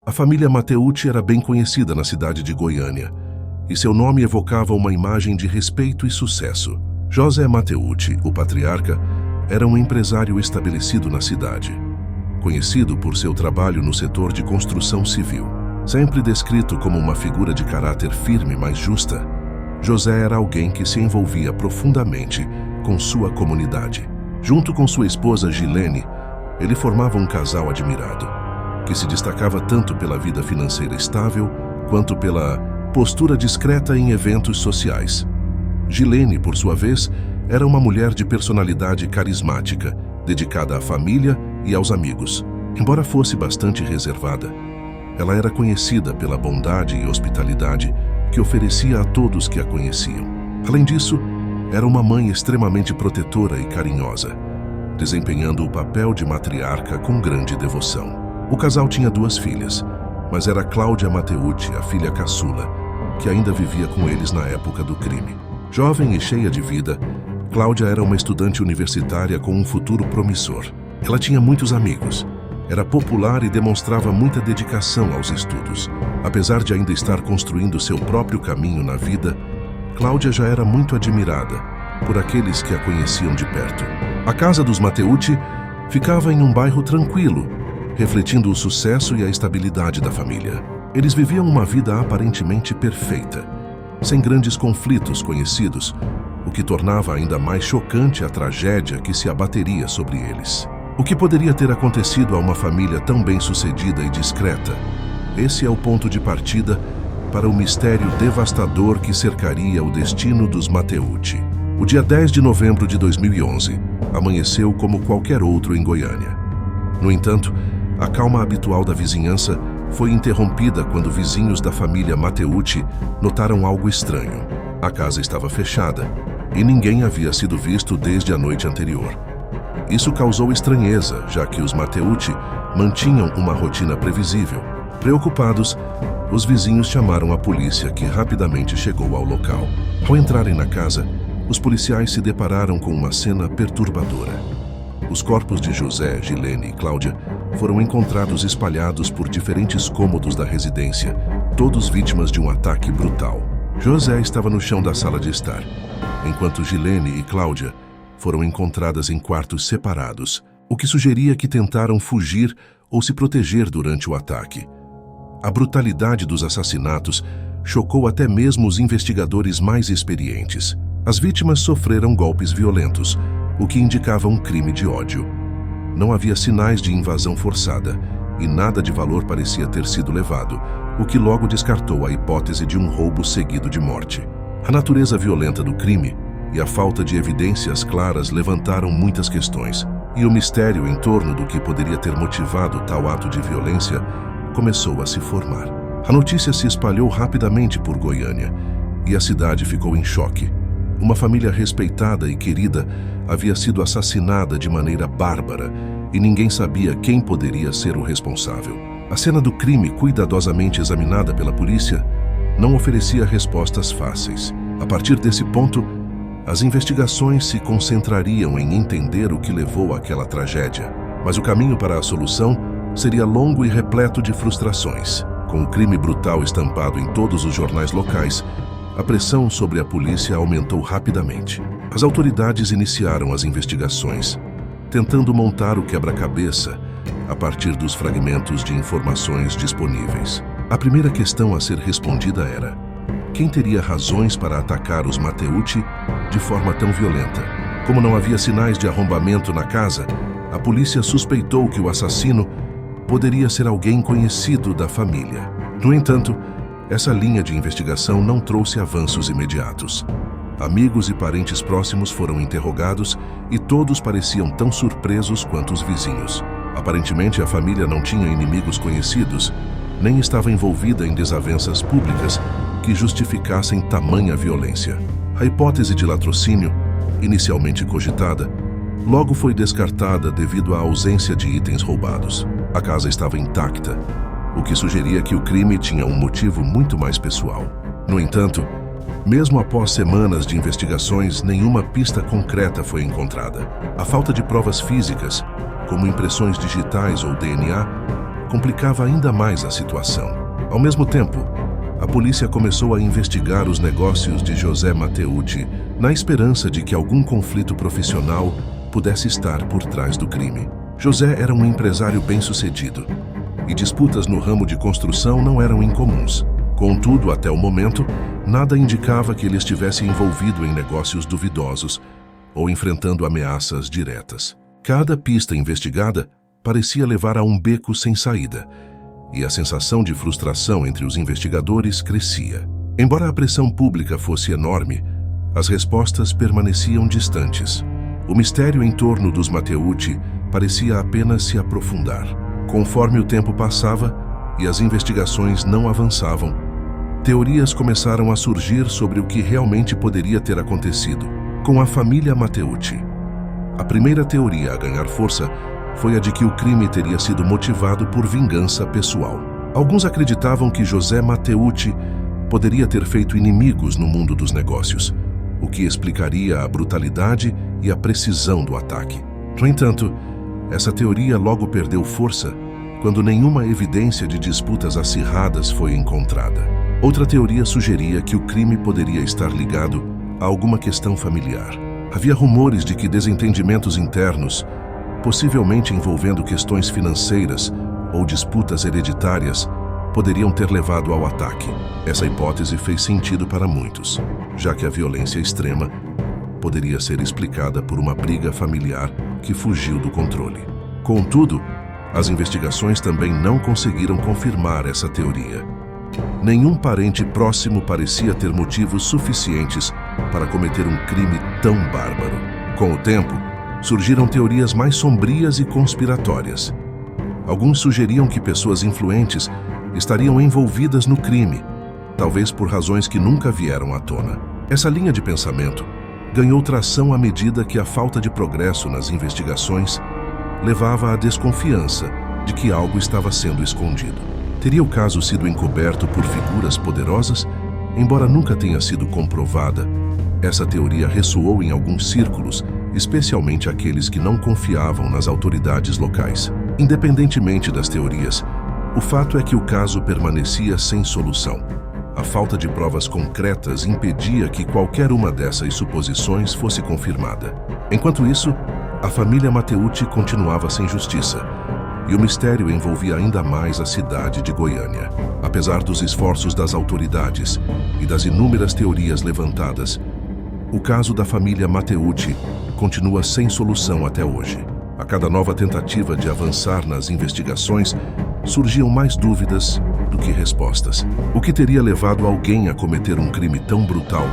A família Mateucci era bem conhecida na cidade de Goiânia, e seu nome evocava uma imagem de respeito e sucesso. José Mateucci, o patriarca, era um empresário estabelecido na cidade, conhecido por seu trabalho no setor de construção civil. Sempre descrito como uma figura de caráter firme, mas justa, José era alguém que se envolvia profundamente com sua comunidade. Junto com sua esposa Gilene, ele formava um casal admirado, que se destacava tanto pela vida financeira estável quanto pela postura discreta em eventos sociais. Gilene, por sua vez, era uma mulher de personalidade carismática, dedicada à família e aos amigos. Embora fosse bastante reservada, ela era conhecida pela bondade e hospitalidade que oferecia a todos que a conheciam. Além disso, era uma mãe extremamente protetora e carinhosa, desempenhando o papel de matriarca com grande devoção. O casal tinha 2 filhas, mas era Cláudia Mateucci, a filha caçula, que ainda vivia com eles na época do crime. Jovem e cheia de vida, Cláudia era uma estudante universitária com um futuro promissor. Ela tinha muitos amigos, era popular e demonstrava muita dedicação aos estudos. Apesar de ainda estar construindo seu próprio caminho na vida, Cláudia já era muito admirada por aqueles que a conheciam de perto. A casa dos Mateucci ficava em um bairro tranquilo, refletindo o sucesso e a estabilidade da família. Eles viviam uma vida aparentemente perfeita, sem grandes conflitos conhecidos, o que tornava ainda mais chocante a tragédia que se abateria sobre eles. O que poderia ter acontecido a uma família tão bem-sucedida e discreta? Esse é o ponto de partida para o mistério devastador que cercaria o destino dos Mateucci. O dia 10 de novembro de 2011 amanheceu como qualquer outro em Goiânia. No entanto, a calma habitual da vizinhança foi interrompida quando vizinhos da família Mateucci notaram algo estranho. A casa estava fechada e ninguém havia sido visto desde a noite anterior. Isso causou estranheza, já que os Mateucci mantinham uma rotina previsível. Preocupados, os vizinhos chamaram a polícia, que rapidamente chegou ao local. Ao entrarem na casa, os policiais se depararam com uma cena perturbadora. Os corpos de José, Gilene e Cláudia foram encontrados espalhados por diferentes cômodos da residência, todos vítimas de um ataque brutal. José estava no chão da sala de estar, enquanto Gilene e Cláudia foram encontradas em quartos separados, o que sugeria que tentaram fugir ou se proteger durante o ataque. A brutalidade dos assassinatos chocou até mesmo os investigadores mais experientes. As vítimas sofreram golpes violentos, o que indicava um crime de ódio. Não havia sinais de invasão forçada e nada de valor parecia ter sido levado, o que logo descartou a hipótese de um roubo seguido de morte. A natureza violenta do crime e a falta de evidências claras levantaram muitas questões, e o mistério em torno do que poderia ter motivado tal ato de violência começou a se formar. A notícia se espalhou rapidamente por Goiânia e a cidade ficou em choque. Uma família respeitada e querida havia sido assassinada de maneira bárbara e ninguém sabia quem poderia ser o responsável. A cena do crime, cuidadosamente examinada pela polícia, não oferecia respostas fáceis. A partir desse ponto, as investigações se concentrariam em entender o que levou àquela tragédia. Mas o caminho para a solução seria longo e repleto de frustrações. Com o crime brutal estampado em todos os jornais locais, a pressão sobre a polícia aumentou rapidamente. As autoridades iniciaram as investigações, tentando montar o quebra-cabeça a partir dos fragmentos de informações disponíveis. A primeira questão a ser respondida era: quem teria razões para atacar os Mateucci de forma tão violenta? Como não havia sinais de arrombamento na casa, a polícia suspeitou que o assassino poderia ser alguém conhecido da família. No entanto, essa linha de investigação não trouxe avanços imediatos. Amigos e parentes próximos foram interrogados e todos pareciam tão surpresos quanto os vizinhos. Aparentemente, a família não tinha inimigos conhecidos, nem estava envolvida em desavenças públicas que justificassem tamanha violência. A hipótese de latrocínio, inicialmente cogitada, logo foi descartada devido à ausência de itens roubados. A casa estava intacta, o que sugeria que o crime tinha um motivo muito mais pessoal. No entanto, mesmo após semanas de investigações, nenhuma pista concreta foi encontrada. A falta de provas físicas, como impressões digitais ou DNA, complicava ainda mais a situação. Ao mesmo tempo, a polícia começou a investigar os negócios de José Mateucci na esperança de que algum conflito profissional pudesse estar por trás do crime. José era um empresário bem-sucedido e disputas no ramo de construção não eram incomuns. Contudo, até o momento, nada indicava que ele estivesse envolvido em negócios duvidosos ou enfrentando ameaças diretas. Cada pista investigada parecia levar a um beco sem saída, e a sensação de frustração entre os investigadores crescia. Embora a pressão pública fosse enorme, as respostas permaneciam distantes. O mistério em torno dos Mateucci parecia apenas se aprofundar. Conforme o tempo passava e as investigações não avançavam, teorias começaram a surgir sobre o que realmente poderia ter acontecido com a família Mateucci. A primeira teoria a ganhar força foi a de que o crime teria sido motivado por vingança pessoal. Alguns acreditavam que José Mateucci poderia ter feito inimigos no mundo dos negócios, o que explicaria a brutalidade e a precisão do ataque. No entanto, essa teoria logo perdeu força quando nenhuma evidência de disputas acirradas foi encontrada. Outra teoria sugeria que o crime poderia estar ligado a alguma questão familiar. Havia rumores de que desentendimentos internos, possivelmente envolvendo questões financeiras ou disputas hereditárias, poderiam ter levado ao ataque. Essa hipótese fez sentido para muitos, já que a violência extrema poderia ser explicada por uma briga familiar que fugiu do controle. Contudo, as investigações também não conseguiram confirmar essa teoria. Nenhum parente próximo parecia ter motivos suficientes para cometer um crime tão bárbaro. Com o tempo, surgiram teorias mais sombrias e conspiratórias. Alguns sugeriam que pessoas influentes estariam envolvidas no crime, talvez por razões que nunca vieram à tona. Essa linha de pensamento ganhou tração à medida que a falta de progresso nas investigações levava à desconfiança de que algo estava sendo escondido. Teria o caso sido encoberto por figuras poderosas? Embora nunca tenha sido comprovada, essa teoria ressoou em alguns círculos, especialmente aqueles que não confiavam nas autoridades locais. Independentemente das teorias, o fato é que o caso permanecia sem solução. A falta de provas concretas impedia que qualquer uma dessas suposições fosse confirmada. Enquanto isso, a família Mateucci continuava sem justiça, e o mistério envolvia ainda mais a cidade de Goiânia. Apesar dos esforços das autoridades e das inúmeras teorias levantadas, o caso da família Mateucci continua sem solução até hoje. A cada nova tentativa de avançar nas investigações, surgiam mais dúvidas do que respostas. O que teria levado alguém a cometer um crime tão brutal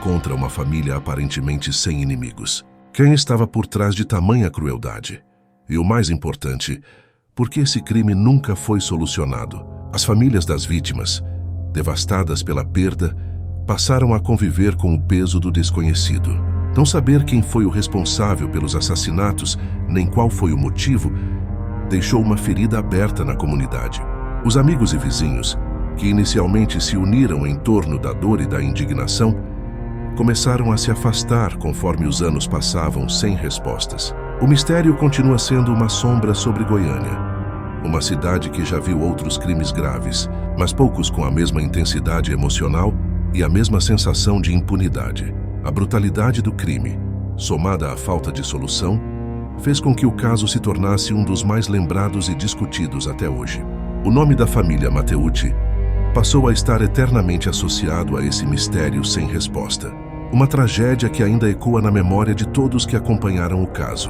contra uma família aparentemente sem inimigos? Quem estava por trás de tamanha crueldade? E o mais importante, por que esse crime nunca foi solucionado? As famílias das vítimas, devastadas pela perda, passaram a conviver com o peso do desconhecido. Não saber quem foi o responsável pelos assassinatos, nem qual foi o motivo, deixou uma ferida aberta na comunidade. Os amigos e vizinhos, que inicialmente se uniram em torno da dor e da indignação, começaram a se afastar conforme os anos passavam sem respostas. O mistério continua sendo uma sombra sobre Goiânia, uma cidade que já viu outros crimes graves, mas poucos com a mesma intensidade emocional e a mesma sensação de impunidade. A brutalidade do crime, somada à falta de solução, fez com que o caso se tornasse um dos mais lembrados e discutidos até hoje. O nome da família Mateucci passou a estar eternamente associado a esse mistério sem resposta. Uma tragédia que ainda ecoa na memória de todos que acompanharam o caso.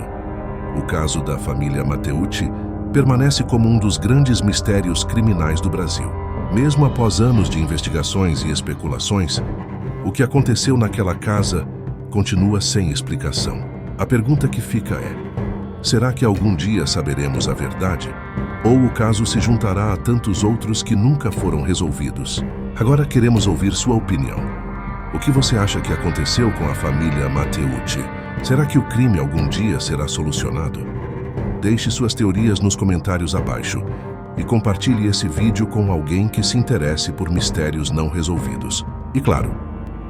O caso da família Mateucci permanece como um dos grandes mistérios criminais do Brasil. Mesmo após anos de investigações e especulações, o que aconteceu naquela casa continua sem explicação. A pergunta que fica é: será que algum dia saberemos a verdade? Ou o caso se juntará a tantos outros que nunca foram resolvidos? Agora queremos ouvir sua opinião. O que você acha que aconteceu com a família Mateucci? Será que o crime algum dia será solucionado? Deixe suas teorias nos comentários abaixo e compartilhe esse vídeo com alguém que se interesse por mistérios não resolvidos. E claro,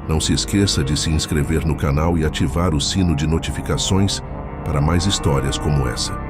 não se esqueça de se inscrever no canal e ativar o sino de notificações para mais histórias como essa.